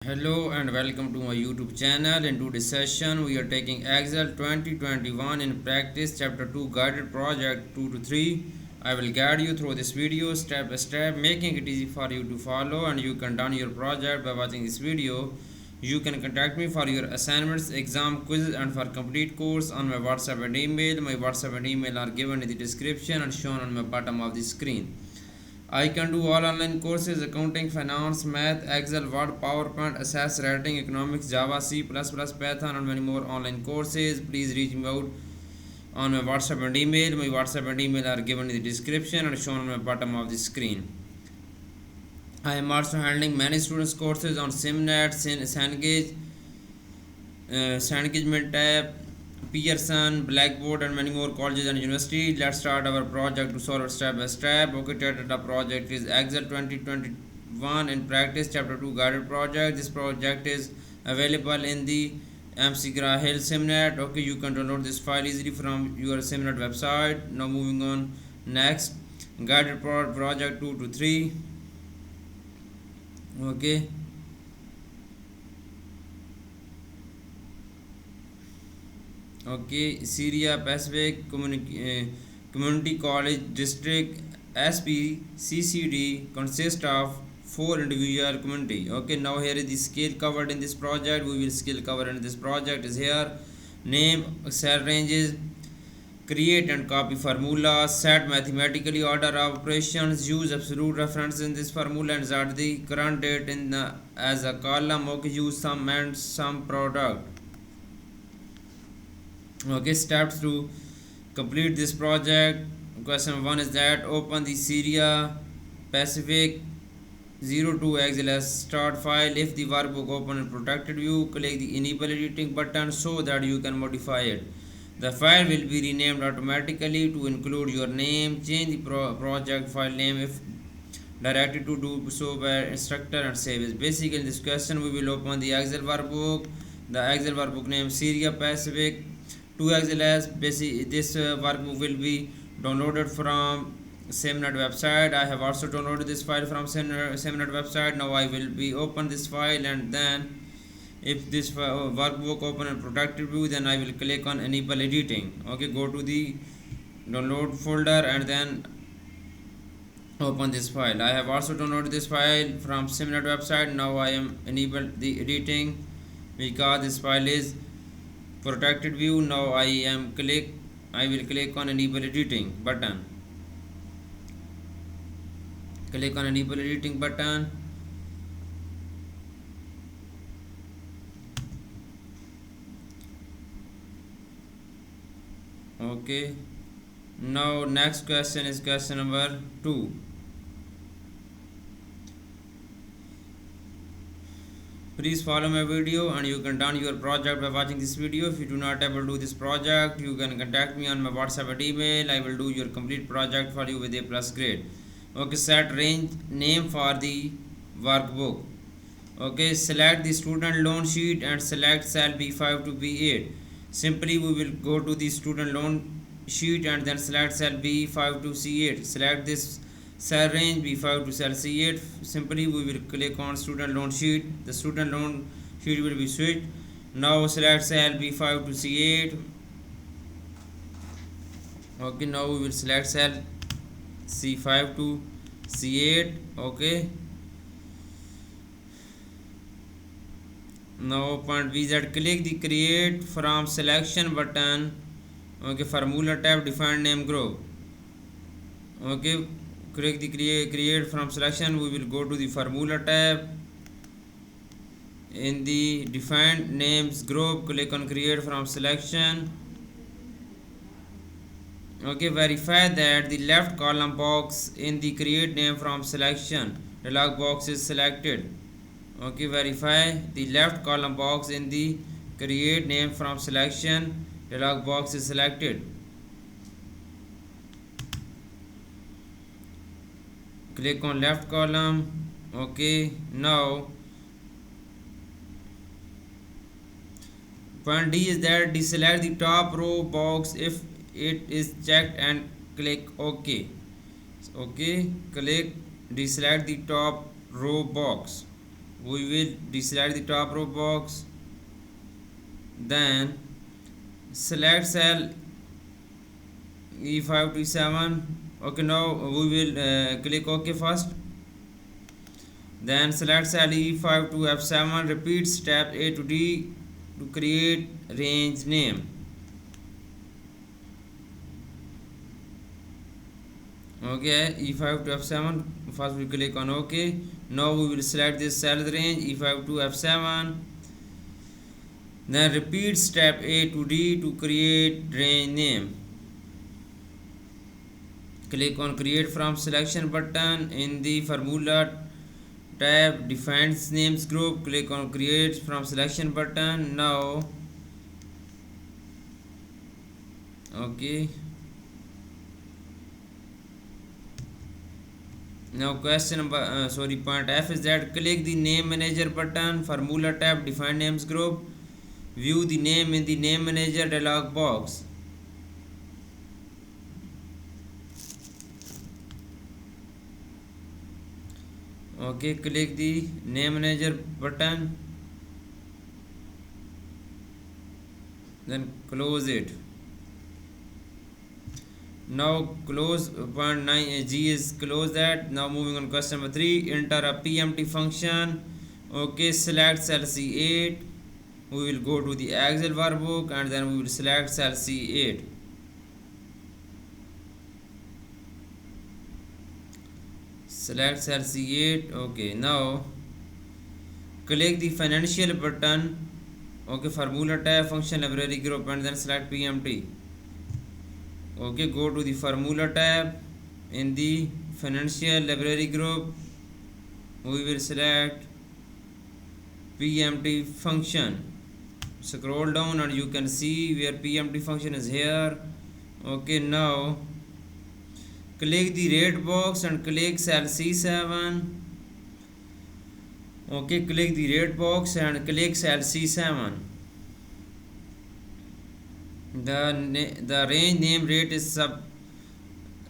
Hello and welcome to my YouTube channel. In today's session, we are taking Excel 2021 in practice, chapter 2, guided project 2 to 3. I will guide you through this video step by step, making it easy for you to follow, and you can done your project by watching this video. You can contact me for your assignments, exam quizzes, and for complete course on my WhatsApp and email. My WhatsApp and email are given in the description and shown on the bottom of the screen. I can do all online courses: accounting, finance, math, Excel, Word, PowerPoint, assess, writing, economics, Java, C++, Python, and many more online courses. Please reach me out on my WhatsApp and email. My WhatsApp and email are given in the description and shown on the bottom of the screen. I am also handling many students' courses on SimNet, Cengage, Tab, Pearson, Blackboard, and many more colleges and universities. Let's start our project to solve it step by step. Okay, the project is Excel 2021 in practice, chapter 2, guided project. This project is available in the McGraw-Hill SimNet. Okay, you can download this file easily from your SimNet website. Now moving on, next, guided project 2 to 3. Okay. Okay, Community College District SPCCD consists of 4 individual community. Okay, now here is the skill covered in this project. We will skill covered in this project is here: name, cell ranges, create and copy formulas, set mathematically order of operations, use absolute reference in this formula, and insert the current date in the as a column. Okay, use sum and sum product. Okay, steps to complete this project. Question 1 is that open the SierraPacific-02 Excel as start file. If the workbook open in protected view, click the enable editing button so that you can modify it. The file will be renamed automatically to include your name. Change the project file name if directed to do so by instructor and save it. Basically, in this question, we will open the Excel workbook. The Excel workbook name SierraPacific 2 Excel as this workbook will be downloaded from SimNet website. I have also downloaded this file from SimNet website. Now I will be open this file, and then if this workbook open in protected view, then I will click on enable editing. Okay, go to the download folder and then open this file. I have also downloaded this file from SimNet website. Now I am enabled the editing because this file is protected view. Now I will click on enable editing button. Click on enable editing button. Okay, now next question is question number 2. Please follow my video and you can done your project by watching this video. If you do not able to do this project, you can contact me on my WhatsApp and email. I will do your complete project for you with a plus grade. Okay, set range name for the workbook. Okay, select the student loan sheet and select cell B5 to B8. Simply we will go to the student loan sheet and then select cell B5 to C8. Select this cell range B5 to cell C8. Simply we will click on student loan sheet. The student loan sheet will be switched. Now select cell B5 to C8. Okay, now we will select cell C5 to C8. Okay, now point VZ, click the create from selection button. Okay, formula tab, define name group. Okay, click the create from selection. We will go to the formula tab. In the defined names group, click on create from selection. Okay, verify that the left column box in the create name from selection dialog box is selected. Okay, verify the left column box in the create name from selection dialog box is selected. Click on left column. Okay, now point D is that deselect the top row box if it is checked and click OK. Okay, click deselect the top row box. We will deselect the top row box, then select cell E5 to E7. Okay, now we will click OK first, then select cell E5 to F7. Repeat step A to D to create range name. Okay, E5 to F7. First we click on OK. Now we will select this cell range E5 to F7. Then repeat step A to D to create range name. Click on create from selection button. In the formula tab, defines names group. Click on create from selection button. Now okay, now question number point F is that click the name manager button, formula tab, define names group, view the name in the name manager dialog box. Okay, click the name manager button, then close it. Now close point 9 G is close that. Now moving on question number 3, enter a PMT function. Okay, select cell C8. We will go to the Excel workbook and then we will select cell C8. Select cell C8. Okay, now click the financial button. Okay, formula tab, function library group, and then select PMT. Okay, go to the formula tab. In the financial library group, we will select PMT function. Scroll down and you can see where PMT function is here. Okay, now click the rate box and click cell C7. Okay, click the rate box and click cell C7. The range name rate is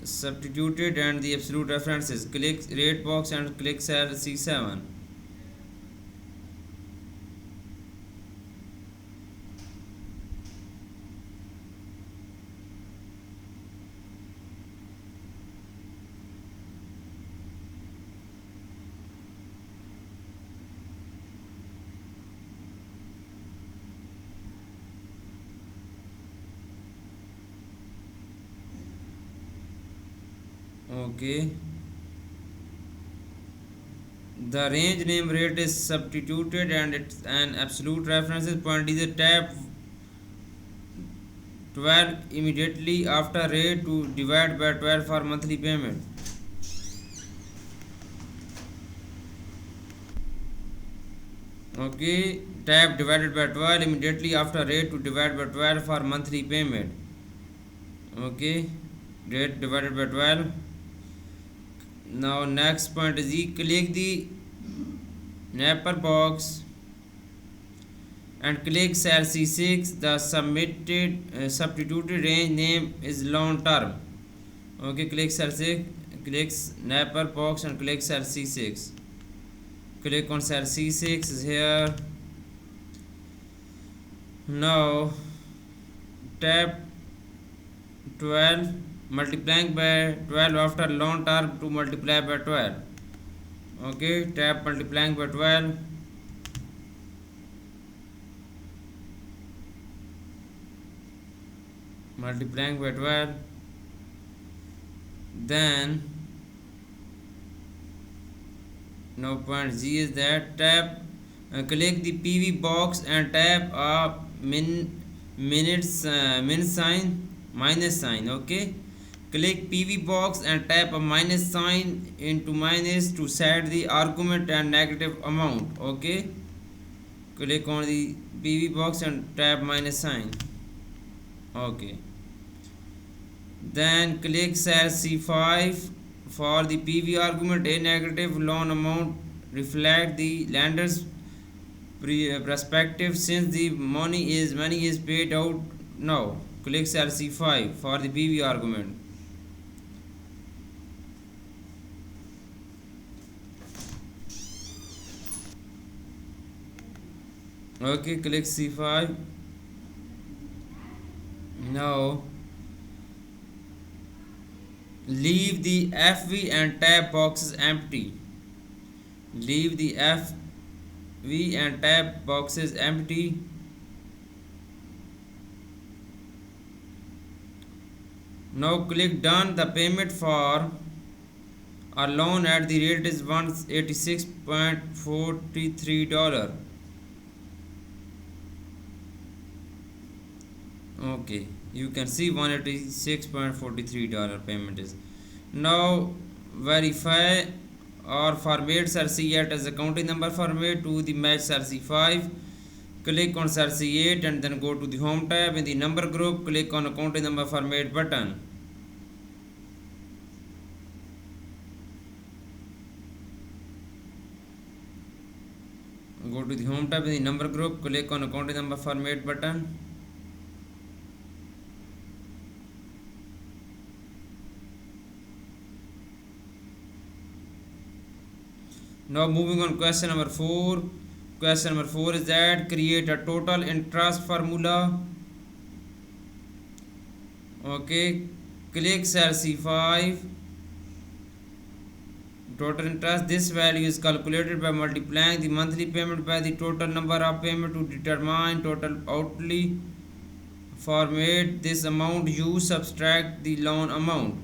substituted and the absolute references. Click rate box and click cell C7. Okay, the range name rate is substituted and it's an absolute references point is a tab 12 immediately after rate to divide by 12 for monthly payment. Okay, tab divided by 12 immediately after rate to divide by 12 for monthly payment. Okay, rate divided by 12. Now next point is click the napper box and click cell C6. The substituted range name is long term. Okay, click cell 6, click napper box and click cell C6. Click on cell C6 is here. Now tab 12 multiplying by 12 after long term to multiply by 12. Okay, tab multiplying by 12. Multiplying by 12. Then now point G is that tab click the PV box and tab a min sign minus sign. Okay, click PV box and tap a minus sign into minus to set the argument and negative amount. Okay, click on the PV box and tap minus sign. Okay, then click cell C5 for the PV argument. A negative loan amount reflect the lender's perspective since the money is paid out now. Click cell C5 for the PV argument. Okay, click C5. Now leave the FV and tab boxes empty. Leave the FV and tab boxes empty. Now click done. The payment for a loan at the rate is $186.43. Okay, you can see $186.43 payment is. Now verify or format cell C8 as accounting number format to the match cell C5. Click on cell C8 and then go to the home tab. In the number group, click on accounting number format button. Go to the home tab in the number group, click on accounting number format button. Now moving on question number 4. Question number 4 is that create a total interest formula. Okay, click cell C5. Total interest, this value is calculated by multiplying the monthly payment by the total number of payment to determine total outlay. Format this amount, you subtract the loan amount.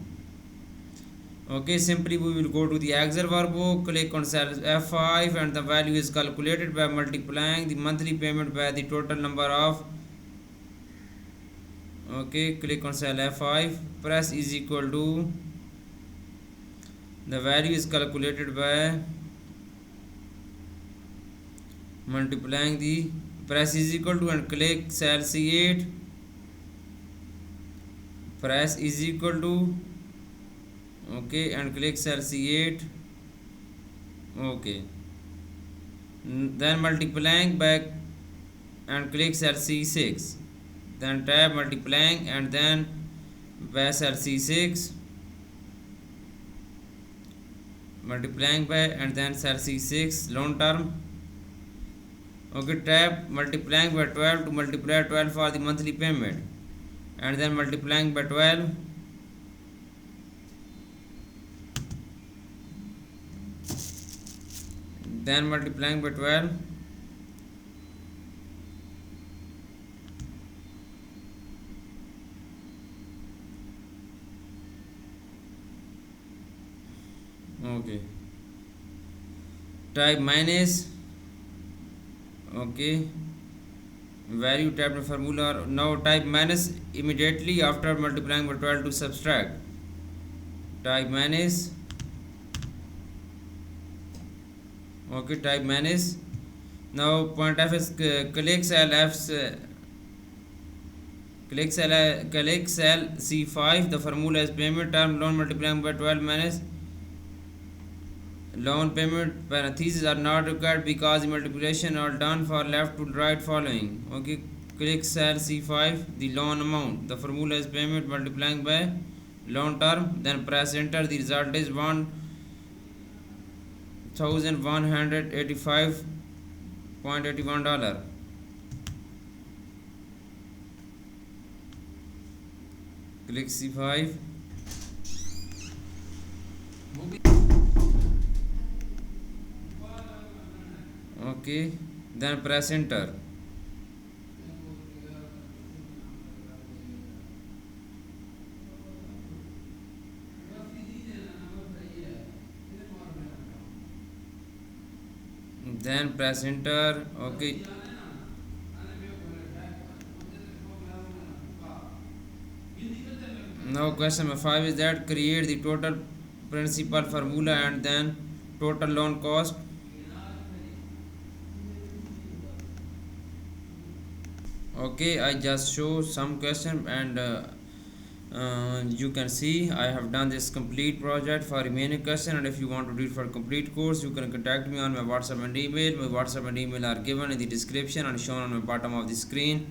Okay, simply we will go to the Excel workbook, click on cell F5 and the value is calculated by multiplying the monthly payment by the total number of. Okay, click on cell F5, press is equal to, the value is calculated by multiplying the, press is equal to and click cell C8, press is equal to, okay, and click cell C8. Okay, then multiplying back and click cell C6, then tab multiplying and then by cell C6, multiplying by and then cell C6 loan term. Okay, tab multiplying by 12 to multiply 12 for the monthly payment and then multiplying by 12. Then multiplying by 12. Okay, type minus. Okay, value type the formula. Now type minus immediately after multiplying by 12 to subtract. Type minus. Okay, type minus. Now point F is click cell click cell C5. The formula is payment term loan multiplying by 12 minus loan payment. Parentheses are not required because the multiplication are done for left to right following. Okay, click cell C5, the loan amount. The formula is payment multiplying by loan term. Then press enter. The result is $1,185.81. Click C5. Okay, then press enter. Then press enter. Okay, now question number 5 is that create the total principal formula and then total loan cost. Okay, I just show some question and you can see I have done this complete project. For remaining question and if you want to do it for complete course, you can contact me on my WhatsApp and email. My WhatsApp and email are given in the description and shown on the bottom of the screen.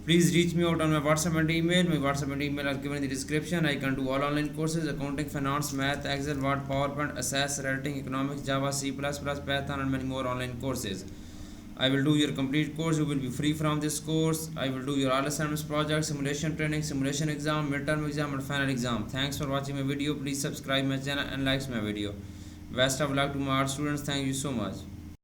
Please reach me out on my WhatsApp and email. My WhatsApp and email are given in the description. I can do all online courses: accounting, finance, math, Excel, Word, PowerPoint, Access, writing, economics, Java, C++, Python and many more online courses. I will do your complete course. You will be free from this course. I will do your all assignments, projects, simulation training, simulation exam, midterm exam, and final exam. Thanks for watching my video. Please subscribe my channel and like my video. Best of luck to my art students. Thank you so much.